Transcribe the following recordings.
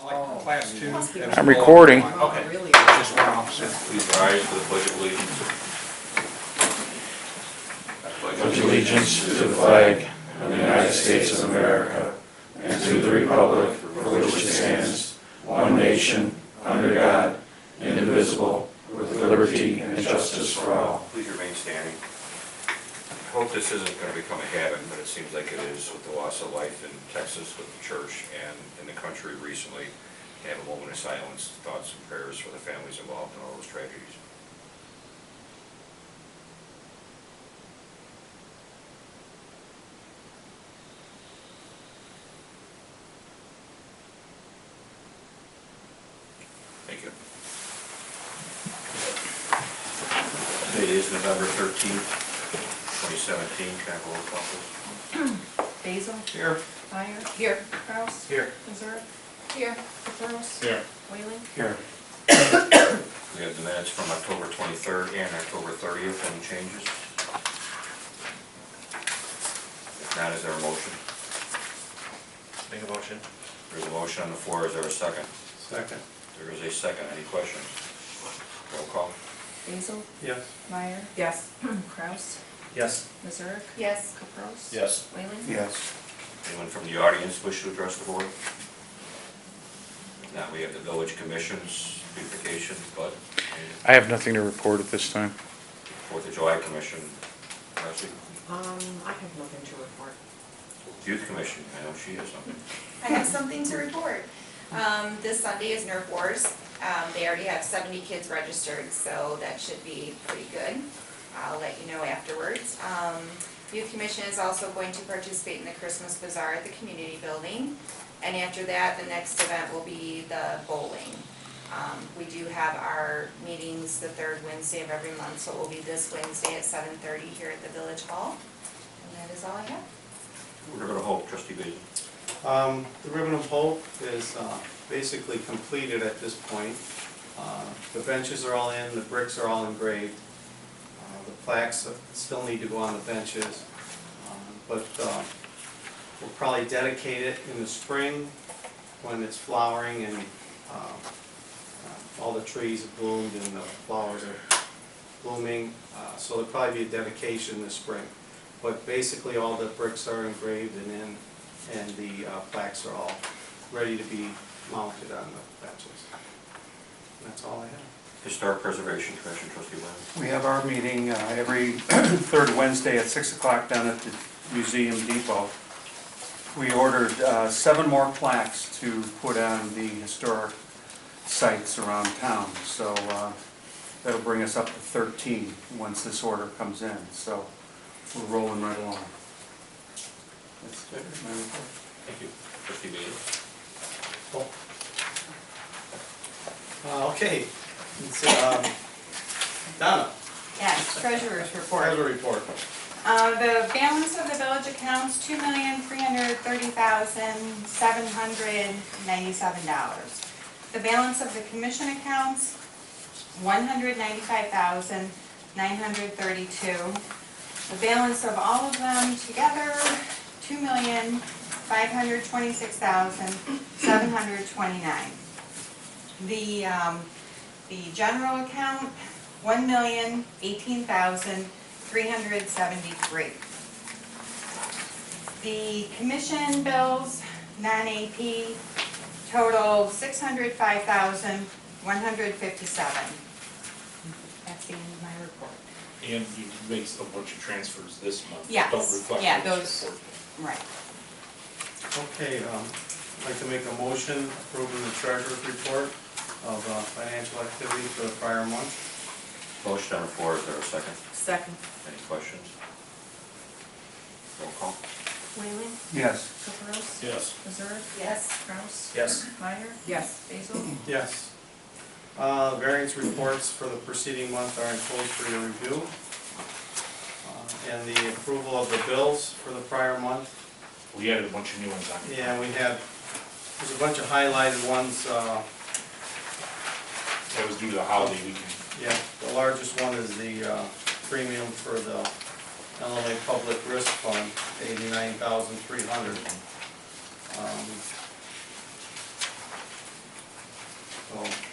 Class 2. I'm recording. Okay. Just one officer. Please rise for the Pledge of Allegiance. Pledge allegiance to the flag of the United States of America and to the republic for which it stands, one nation, under God, indivisible, with liberty and justice for all. Please remain standing. I hope this isn't going to become a habit, but it seems like it is with the loss of life in Texas with the church and in the country recently. Have a moment of silence, thoughts and prayers for the families involved in all those tragedies. Thank you. Today is November 13th, 2017. Can I have a roll call, please? Basil? Here. Meyer? Here. Kraus? Here. Missouri? Here. Caprows? Here. Whaling? Here. We have the minutes from October 23rd and October 30th. Any changes? If not, is there a motion? Make a motion. There's a motion on the floor. Is there a second? Second. There is a second. Any questions? Roll call. Basil? Yes. Meyer? Yes. Kraus? Yes. Missouri? Yes. Caprows? Yes. Whaling? Yes. Anyone from the audience wish to address the board? If not, we have the village commissions, beautification, Bud, I have nothing to report at this time. 4th of July commission, Darcy, I have nothing to report. youth commission, I know she has something. I have something to report. This Sunday is Nerf Wars. They already have 70 kids registered, so that should be pretty good. I'll let you know afterwards. Youth Commission is also going to participate in the Christmas Bazaar at the community building. And after that, the next event will be the bowling. We do have our meetings the third Wednesday of every month, so it will be this Wednesday at 7:30 here at the Village Hall. And that is all I have. We're going to hope, trustee Basil. The Ribbon of Hope is basically completed at this point. The benches are all in, the bricks are all engraved. The plaques still need to go on the benches, but we'll probably dedicate it in the spring when it's flowering and all the trees have bloomed and the flowers are blooming. So there'll probably be a dedication this spring. But basically all the bricks are engraved and in, and the plaques are all ready to be mounted on the benches. And that's all I have. Historic Preservation Commission, trustee Wayne. We have our meeting every third Wednesday at 6 o'clock down at the Museum Depot. We ordered 7 more plaques to put on the historic sites around town. So that'll bring us up to 13 once this order comes in. So we're rolling right along. That's it, my report. Thank you. Trustee Basil. Okay. Donna, Yes, treasurer's report. treasurer report. The balance of the village accounts, $2,330,797. The balance of the commission accounts, $195,932. The balance of all of them together, $2,526,729. The general account, $1,018,373. The commission bills, non-AP, total $605,157. That's the end of my report. And you made a bunch of transfers this month. Yes, Don't reflect yeah, this those, report. right. Okay, I'd like to make a motion approving the treasurer's report of financial activity for the prior month. Motion on the floor. Is there a second? Second. Any questions? Roll call. Whaling? Yes. Caprows? Yes. Missouri? Yes. Kraus? Yes. Meyer? Yes. Basil? Yes. Variance reports for the preceding month are enclosed for your review. And the approval of the bills for the prior month. We added a bunch of new ones on. Yeah, we have, there's a bunch of highlighted ones. That was due to the holiday weekend. Yeah, the largest one is the premium for the Illinois Public Risk Fund, $89,300.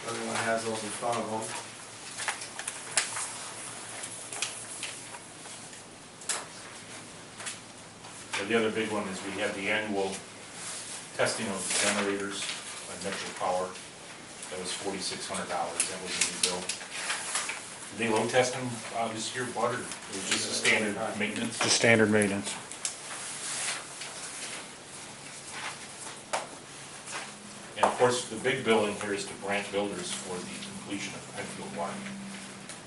Everyone has those in front of them. The other big one is we have the annual testing of the generators by Metro Power. That was $4,600, that was a new bill. Did they load test them this year, Bud, or it was just a standard maintenance? Just standard maintenance. And of course, the big bill in here is to Brandt Builders for the completion of Penfield Water.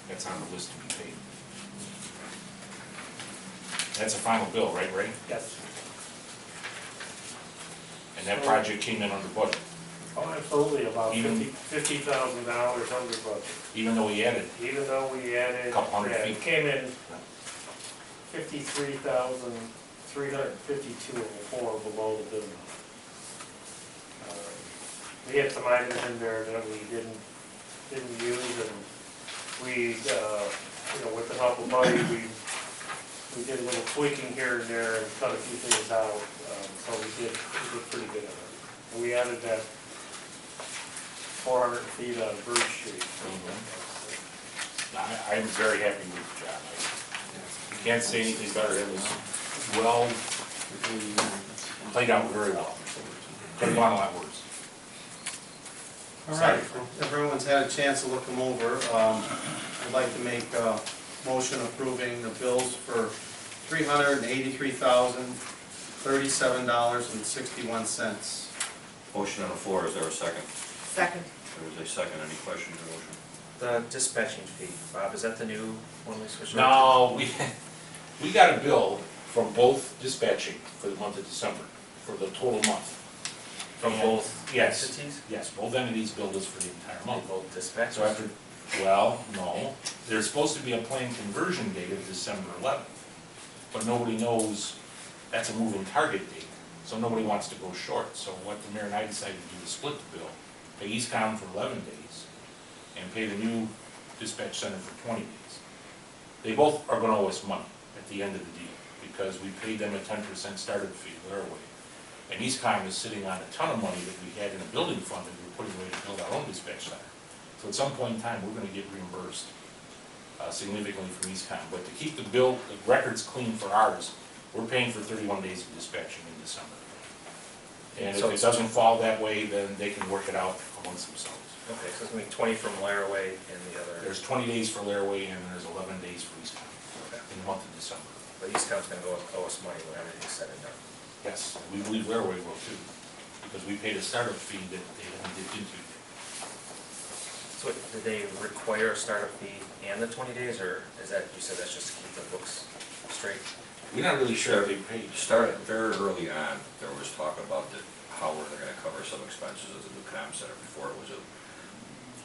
That's on the list to be paid. That's a final bill, right, Ray? Yes. And that project came in under budget, Oh, absolutely, about Even- $50,000 under budget. even though we added Even though we added. Couple hundred yeah, feet. It came in 53,352 and 4 below the bid amount. We had some items in there that we didn't use, and we, with the help of Buddy, we did a little tweaking here and there and cut a few things out, so we did pretty good at it. And we added that 400 feet on Bird Street. I'm very happy with the job. I can't say anything better. It was well, played out very well. Could have gone a lot worse. All right, everyone's had a chance to look them over. I'd like to make a motion approving the bills for $383,037.61. Motion on the floor, is there a second? Second. There is a second, any questions or motion? The dispatching fee, Bob, is that the new one we switched? No, we got a bill from both dispatching for the month of December, for the total month. From And- both Yes, entities? yes, both entities billed us for the entire month. Both dispatchers? So after, well, no, there's supposed to be a planned conversion date of December 11th, but nobody knows, that's a moving target date, so nobody wants to go short. So what the mayor and I decided to do is split the bill, pay Eastcom for 11 days, and pay the new dispatch center for 20 days. They both are gonna owe us money at the end of the deal, because we paid them a 10% startup fee their way. And Eastcom is sitting on a ton of money that we had in a building fund that we were putting away to build our own dispatch center. So at some point in time, we're gonna get reimbursed significantly from Eastcom. But to keep the bill, the records clean for ours, we're paying for 31 days of dispatching in December. And if So it doesn't fall that way, then they can work it out amongst themselves. Okay, so it's gonna be 20 from Laraway and the other. There's 20 days for Laraway and there's 11 days for Eastcom Okay. in the month of December. But Eastcom's gonna owe us money when everything's said and done. Yes, we believe Laraway will too, because we paid a startup fee that they haven't dipped into. So did they require a startup fee and the 20 days, or is that, you said that's just to keep the books straight? We're not really sure if they paid. Started very early on, there was talk about how were they gonna cover some expenses of the new comm center before it was a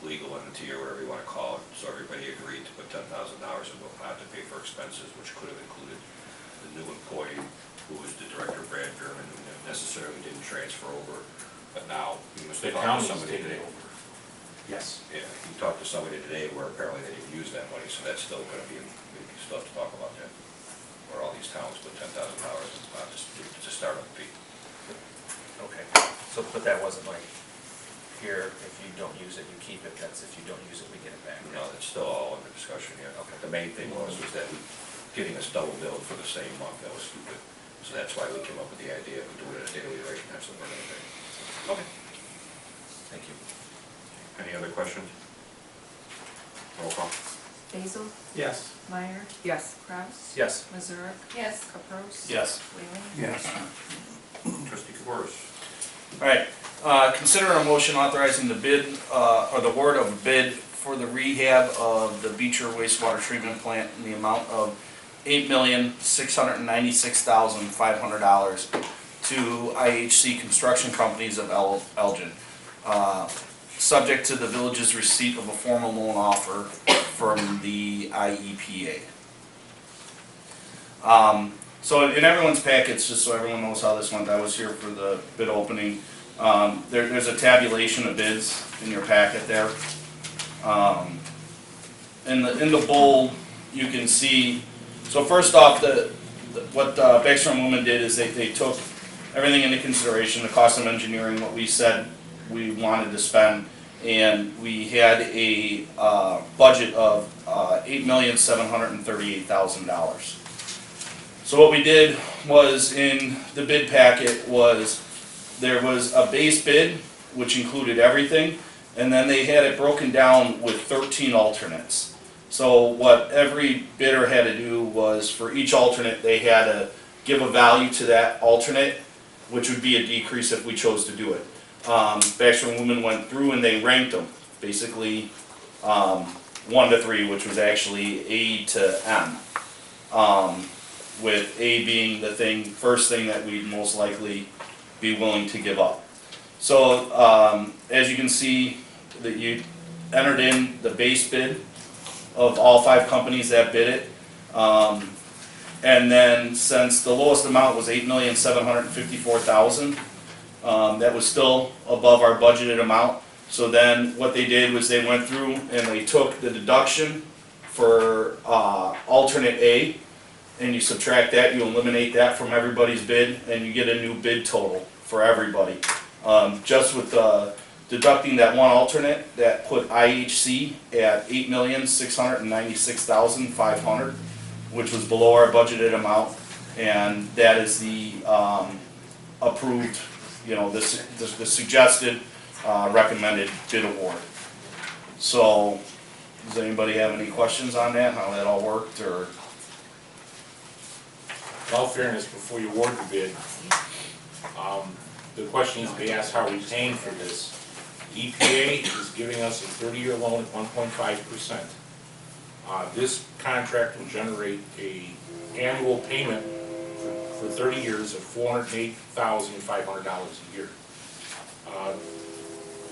legal entity or whatever you wanna call it. So everybody agreed to put $10,000 in the pot to pay for expenses, which could have included the new employee, who was the director, Brad German, who necessarily didn't transfer over, but now he must The have talked to county's somebody taking today. over. Yes. Yeah, he talked to somebody today where apparently they didn't use that money, so that's still gonna be, we still have to talk about that. Where all these towns put $10,000 in the pot, it's a startup fee. Okay, so, but that wasn't like, here, if you don't use it, you keep it, that's if you don't use it, we get it back. No, that's still all under discussion yet. Okay. The main thing was that getting us double billed for the same month, that was stupid. So that's why we came up with the idea of doing it at a daily rate, and that's what we're gonna do. Okay. Thank you. Any other questions? Roll call. Basil? Yes. Meyer? Yes. Kraus? Yes. Mazurik? Yes. Capros? Yes. Whalen? Yes. Trustee Caboris. All right, consider a motion authorizing the bid, or the award of a bid for the rehab of the Beecher wastewater treatment plant in the amount of $8,696,500 to IHC Construction Companies of Elgin, subject to the village's receipt of a formal loan offer from the IEPA. So in everyone's packets, just so everyone knows how this went, I was here for the bid opening. There's a tabulation of bids in your packet there. In the bold, you can see, so first off, what Baxter and Lumen did is they took everything into consideration, the cost of engineering, what we said we wanted to spend, and we had a budget of $8,738,000. So what we did was, in the bid packet was, there was a base bid, which included everything, and then they had it broken down with 13 alternates. So what every bidder had to do was, for each alternate, they had to give a value to that alternate, which would be a decrease if we chose to do it. Baxter and Women went through and they ranked them, basically 1 to 3, which was actually A to M. With A being the first thing that we'd most likely be willing to give up. So as you can see, that you entered in the base bid of all 5 companies that bid it. And then, since the lowest amount was $8,754,000, that was still above our budgeted amount. So then what they did was they went through and they took the deduction for alternate A, and you subtract that, you eliminate that from everybody's bid, and you get a new bid total for everybody. Just with deducting that one alternate, that put IHC at $8,696,500, which was below our budgeted amount, and that is the approved, the suggested recommended bid award. So, does anybody have any questions on that, how that all worked, or? In all fairness, before you award the bid, the question needs to be asked, how are we paying for this? EPA is giving us a 30-year loan at 1.5%. This contract will generate an annual payment for 30 years of $408,500 a year.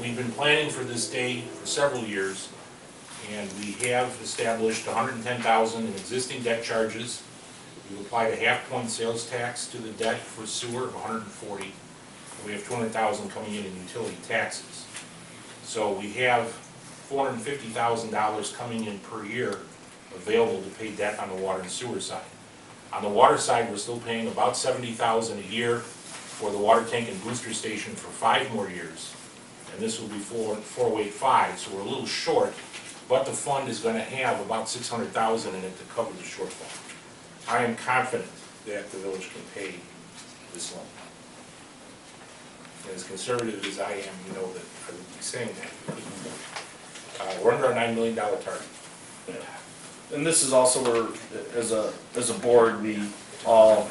We've been planning for this day for several years, and we have established $110,000 in existing debt charges. We've applied a half-point sales tax to the debt for sewer of $140,000. We have $200,000 coming in utility taxes. So we have $450,000 coming in per year available to pay debt on the water and sewer side. On the water side, we're still paying about $70,000 a year for the water tank and booster station for 5 more years. And this will be $408,500, so we're a little short, but the fund is going to have about $600,000 in it to cover the shortfall. I am confident that the village can pay this loan. And as conservative as I am, you know that I would be saying that. We're under our $9 million target. Yeah. And this is also where, as a board, we all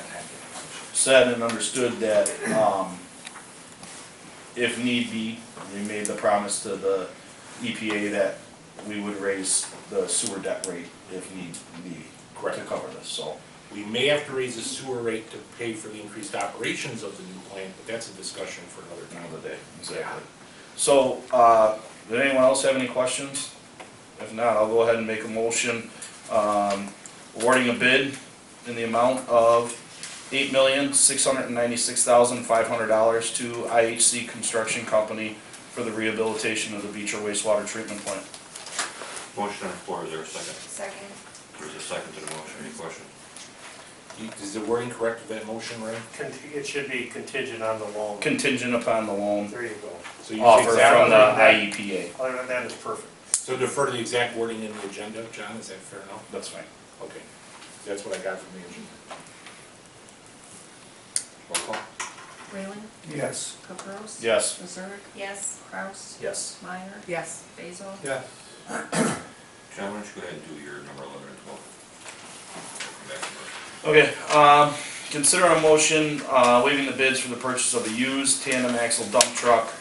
said and understood that if need be, we made the promise to the EPA that we would raise the sewer debt rate if need be to cover this. So we may have to raise the sewer rate to pay for the increased operations of the new plant, but that's a discussion for another time of the day. Exactly. So, did anyone else have any questions? If not, I'll go ahead and make a motion awarding a bid in the amount of $8,696,500 to IHC Construction Company for the rehabilitation of the Beecher wastewater treatment plant. Motion on the floor, is there a second? Second. There's a second to the motion, any questions? Is the wording correct with that motion, Ray? It should be contingent on the loan. Contingent upon the loan There you go. So you offer from the exactly- IEPA. Other than that, it's perfect. So defer to the exact wording in the agenda, John, is that fair enough? That's fine. Okay, that's what I got from the agenda. Roll call. Whalen? Yes. Caprows? Yes. Missouri? Yes. Kraus? Yes. Meyer? Yes. Basil? Yeah. John, why don't you go ahead and do your number 11 and 12? We'll come back to it. Okay, consider a motion waiving the bids for the purchase of a used tandem axle dump truck.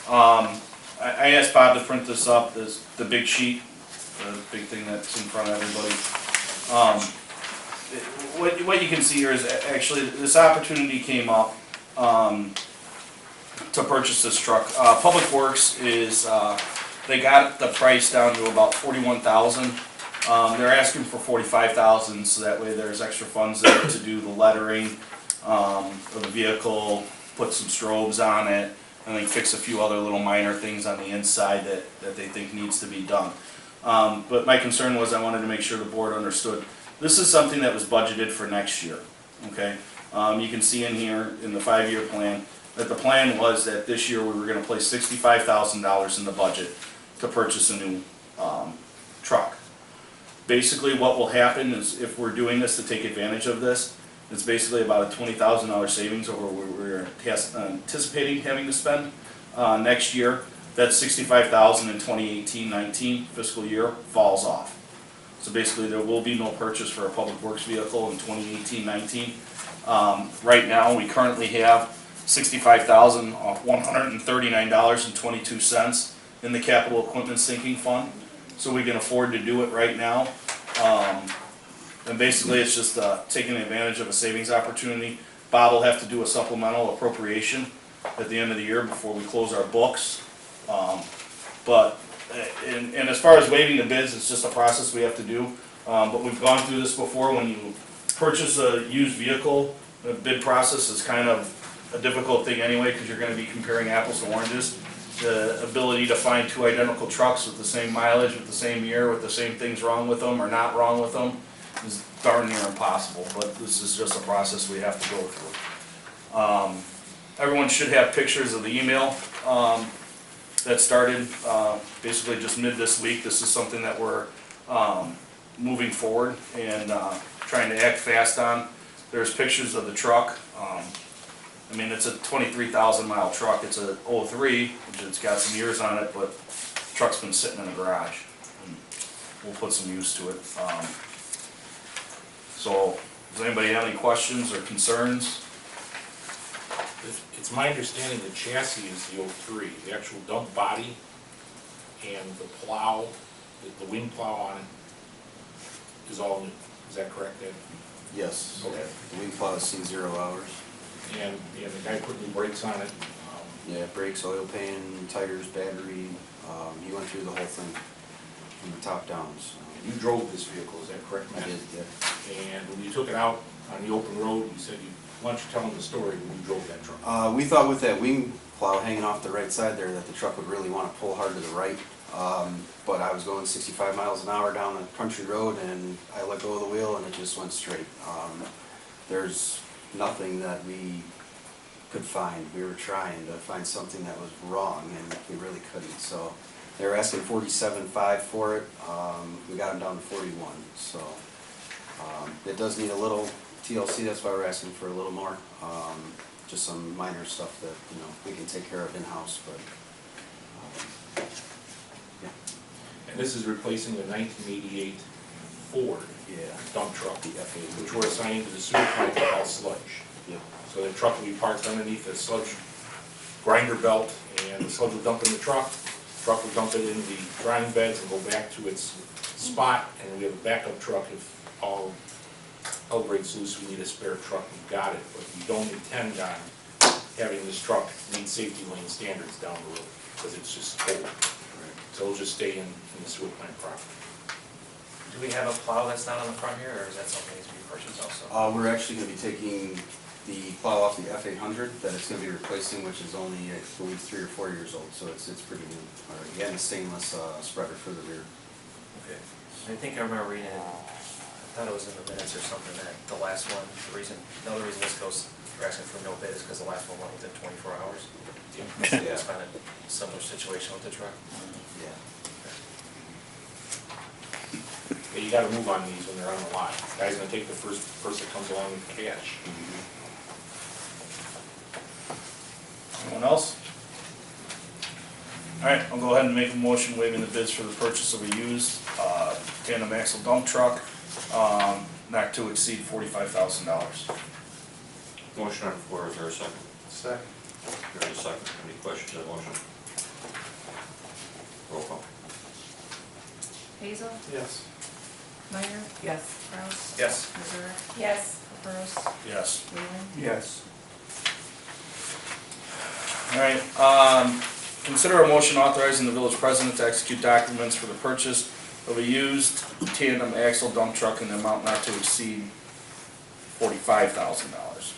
I asked Bob to print this up, the big sheet, the big thing that's in front of everybody. What you can see here is actually this opportunity came up to purchase this truck. Public Works is, they got the price down to about $41,000. They're asking for $45,000, so that way there's extra funds there to do the lettering of the vehicle, put some strobes on it, and then fix a few other little minor things on the inside that they think needs to be done. But my concern was I wanted to make sure the board understood. This is something that was budgeted for next year, okay? You can see in here, in the 5-year plan, that the plan was that this year we were gonna place $65,000 in the budget. to purchase a new truck. Basically, what will happen is if we're doing this to take advantage of this, it's basically about a $20,000 savings over what we're anticipating having to spend next year. That $65,000 in 2018-19 fiscal year falls off. So basically, there will be no purchase for a public works vehicle in 2018-19. Right now, we currently have $65,139.22 in the capital equipment sinking fund. So we can afford to do it right now. And basically, it's just taking advantage of a savings opportunity. Bob will have to do a supplemental appropriation at the end of the year before we close our books. And as far as waiving the bids, it's just a process we have to do. But we've gone through this before. When you purchase a used vehicle, the bid process is kind of a difficult thing anyway, because you're going to be comparing apples to oranges. The ability to find two identical trucks with the same mileage, with the same year, with the same things wrong with them or not wrong with them is darn near impossible, but this is just a process we have to go through. Everyone should have pictures of the email that started basically just mid this week. This is something that we're moving forward and trying to act fast on. There's pictures of the truck. I mean, it's a 23,000 mile truck. It's a 03, which it's got some years on it, but the truck's been sitting in the garage. And we'll put some use to it. So, does anybody have any questions or concerns? It's my understanding the chassis is the 03, the actual dump body and the plow, the wing plow on it is all new. Is that correct, Ed? Yes. Okay. The wing plow has seen 0 hours. And the guy put new brakes on it. Yeah, brakes, oil pan, tires, battery. He went through the whole thing from the top down. So. You drove this vehicle, is that correct, I Matt? did, yeah. And when you took it out on the open road, you said why don't you tell them the story when you drove that truck? We thought with that wing plow hanging off the right side there that the truck would really want to pull hard to the right. But I was going 65 miles an hour down the country road and I let go of the wheel and it just went straight. There's nothing that we could find. We were trying to find something that was wrong and we really couldn't. So they were asking $47,500 for it. We got them down to $41,000. So it does need a little TLC. That's why we're asking for a little more. Just some minor stuff that we can take care of in-house. But yeah. And this is replacing the 1988 Ford dump truck, The FA, which we're assigning to the sewer plant to haul sludge. Yeah. So the truck will be parked underneath the sludge grinder belt, and the sludge will dump in the truck will dump it in the drying beds and go back to its spot, and we have a backup truck if all hell breaks loose, we need a spare truck, we've got it, but we don't intend on having this truck meet safety lane standards down the road, because it's just old. So it'll just stay in the sewer plant property. Do we have a plow that's not on the front here, or is that something that needs to be purchased also? We're actually going to be taking the plow off the F800 that it's going to be replacing, which is only, I believe, 3 or 4 years old, so it's pretty new. Again, a stainless spreader for the rear. Okay. I think I remember reading it, I thought it was in the minutes or something, that the last one, another reason this goes, we're asking for no bid is because the last one went within 24 hours. Yeah. It's kind of a similar situation with the truck. Yeah. Yeah, you gotta move on these when they're on the lot. The guy's gonna take the first person that comes along with cash. Anyone else? All right, I'll go ahead and make a motion waiving the bids for the purchase of a used tandem axle dump truck, not to exceed $45,000. Motion on the floor, is there a second? Second. There is a second. Any questions on the motion? Roll call. Hazel? Yes. Meyer? Yes. Kraus? Yes. Missouri? Yes. Capros? Yes. Wheeling? Yes. All right, consider a motion authorizing the village president to execute documents for the purchase of a used tandem axle dump truck in the amount not to exceed $45,000.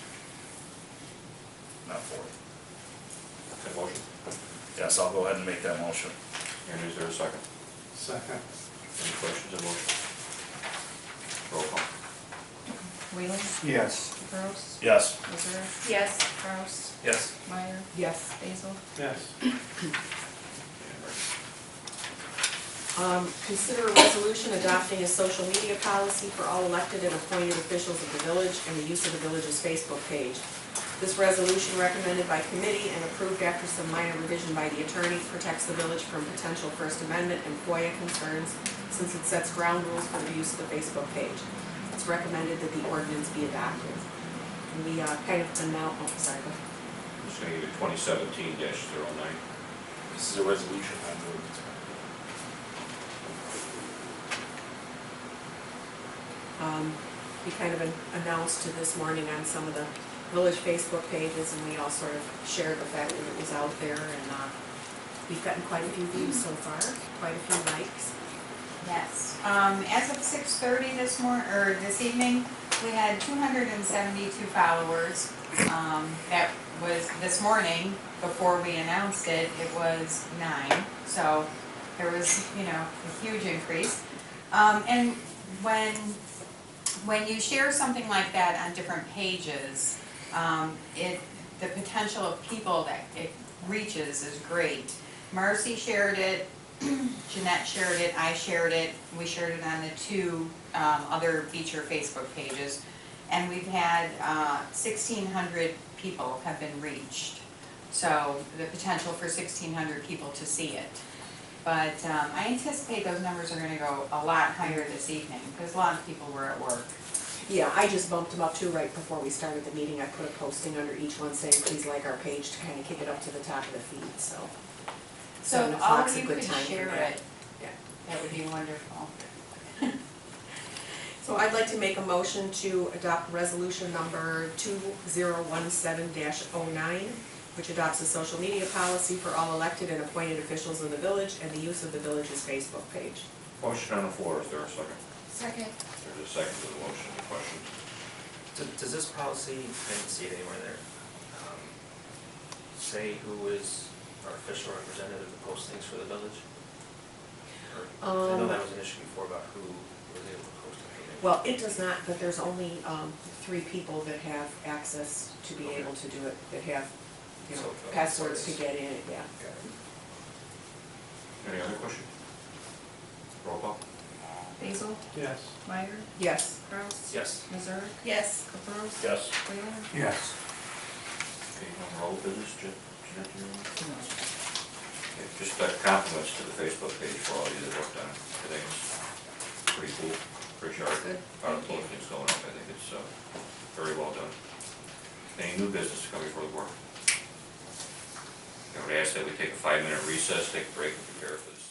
Not 40. That motion? Yes, I'll go ahead and make that motion. And is there a second? Second. Any questions on the motion? Roll call. Wheeling? Yes. Capros? Yes. Missouri? Yes. Yes. Meyer? Yes. Hazel? Yes. Consider a resolution adopting a social media policy for all elected and appointed officials of the village and the use of the village's Facebook page. This resolution, recommended by committee and approved after some minor revision by the attorney, protects the village from potential First Amendment and FOIA concerns since it sets ground rules for the use of the Facebook page. It's recommended that the ordinance be adopted. And we kind of announce, oh, sorry, go ahead. I'm just gonna give it 2017-09. This is a resolution on the ordinance. We kind of announced this morning on some of the village Facebook pages, and we all sort of shared the fact that it was out there, and we've gotten quite a few views so far, quite a few likes. Yes. As of 6:30 this evening, we had 272 followers. That was this morning, before we announced it, it was 9. So there was, a huge increase. And when you share something like that on different pages, the potential of people that it reaches is great. Marcy shared it, Jeanette shared it, I shared it, we shared it on the 2 other Beecher Facebook pages, and we've had 1,600 people have been reached. So the potential for 1,600 people to see it. But I anticipate those numbers are gonna go a lot higher this evening, because a lot of people were at work. Yeah, I just bumped them up too right before we started the meeting. I put a posting under each one saying, please like our page, to kind of kick it up to the top of the feed, so. So 7 if all o'clock's of a you good could time for share that. it, Yeah. that would be wonderful. So I'd like to make a motion to adopt resolution number 2017-09, which adopts a social media policy for all elected and appointed officials in the village and the use of the village's Facebook page. Motion on the floor, is there a second? Second. There's a second to the motion, any questions? Does this policy, I didn't see it anywhere there, say who is our official representative to post things for the village? Or, I know that was an issue before about who was able to post anything. Well, it does not, but there's only 3 people that have access to be able to do it, that have, So, passwords to get in, yeah. Any other questions? Roll call. Basil? Yes. Meyer? Yes. Kraus? Yes. Missouri? Yes. Capros? Yes. Wheeler? Yes. Okay, on roll business, Jeanette, do you want? Okay, just compliments to the Facebook page for all you that worked on it. I think it's pretty cool, pretty sharp. Good. Our postings going up, I think it's very well done. Any new business to come before the board? I would ask that we take a 5-minute recess, take a break, and prepare for this.